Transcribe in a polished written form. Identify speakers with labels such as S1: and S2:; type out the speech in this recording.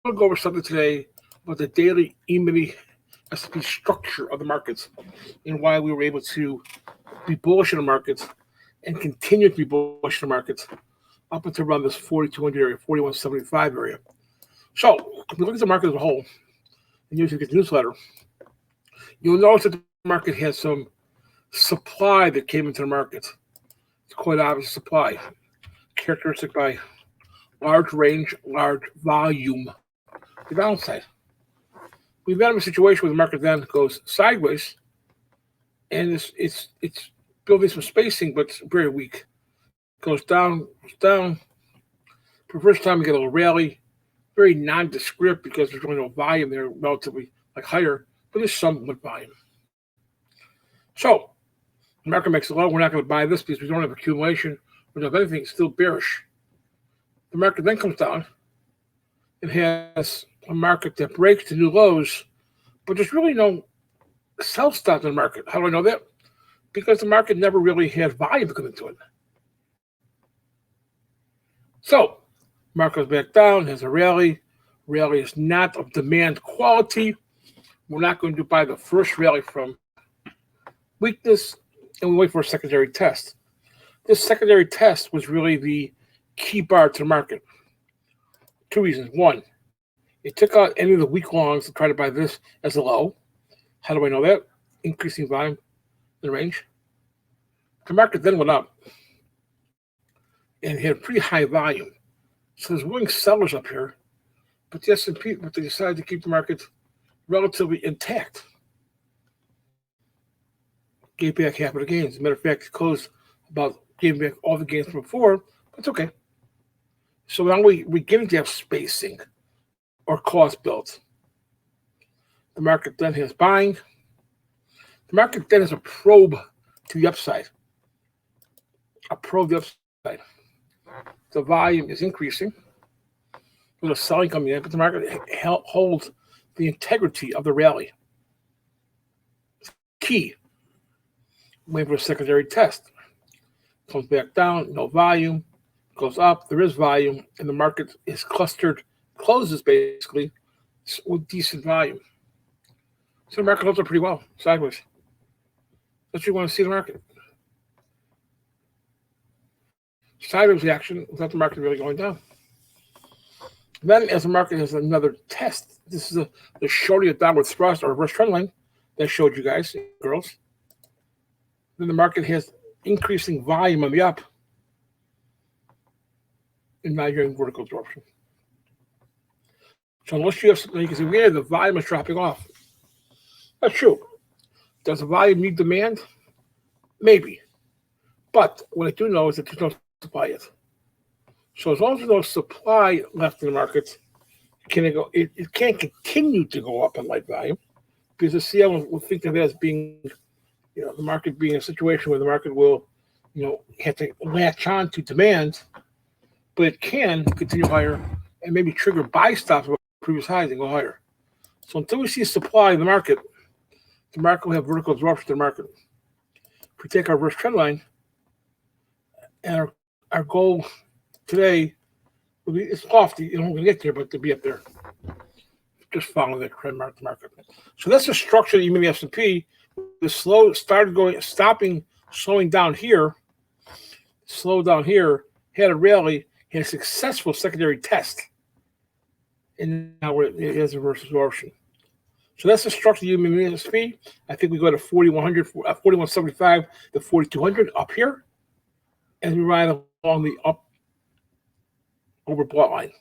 S1: to go over something today about the daily E-mini S&P structure of the markets and why we were able to be bullish in the markets and continue to be bullish in the markets up until around this 4,200 area, 4,175 area. So, if we look at the market as a whole and use the newsletter, you'll notice that the market has some supply that came into the market. It's quite obvious supply, characteristic by large range, large volume, the downside. We've been in a situation where the market then goes sideways, and it's building some spacing, but it's very weak. Goes down. For the first time, we get a little rally, very nondescript because there's really no volume there, relatively like higher, but there's some volume. So the market makes a low. We're not going to buy this because we don't have accumulation. We don't have anything. It's still bearish. The market then comes down. It has a market that breaks to new lows, but there's really no sell stop in the market. How do I know that? Because the market never really had volume to come into it. So, market goes back down, has a rally. Rally is not of demand quality. We're not going to buy the first rally from weakness, and we wait for a secondary test. This secondary test was really the key bar to the market. Two reasons. One, it took out any of the weak longs to try to buy this as a low. How do I know that? Increasing volume in the range. The market then went up and had pretty high volume. So there's willing sellers up here, but the S&P, but they decided to keep the market relatively intact. Gave back half of the gains. As a matter of fact, it closed about giving back all the gains from before, but it's okay. So now we're beginning to have spacing or cost built. The market then has buying. The market then has a probe to the upside. A probe to the upside. The volume is increasing. There's a selling coming in, but the market holds the integrity of the rally. Key. Wait for a secondary test. Comes back down, no volume. Goes up, there is volume, and the market is clustered, closes basically with decent volume. So the market holds up pretty well, sideways. That's what you want to see the market. Sideways reaction without the market really going down. Then, as the market has another test, this is the shorting of downward thrust or reverse trend line that I showed you guys, girls. Then the market has increasing volume on the up. And now you're in vertical absorption. So unless you have something, you can see where the volume is dropping off. That's true. Does the volume need demand? Maybe. But what I do know is that there's no supply yet. So as long as there's no supply left in the market, it can't continue to go up in light volume because the CL will think of it as being, the market being a situation where the market will, have to latch on to demand, but it can continue higher and maybe trigger buy stops at previous highs and go higher. So until we see supply in the market will have vertical absorption to the market. If we take our reverse trend line, and our goal today will be, it's lofty, we're going to get there, but to be up there. Just follow that trend market. So that's the structure of the S&P. The slowing down here, slowed down here, had a rally, had a successful secondary test, and now it has a reverse absorption. So that's the structure of the S&P. I think we go to 4,100, 4,175 to 4,200 up here, and we ride along the up overbought line.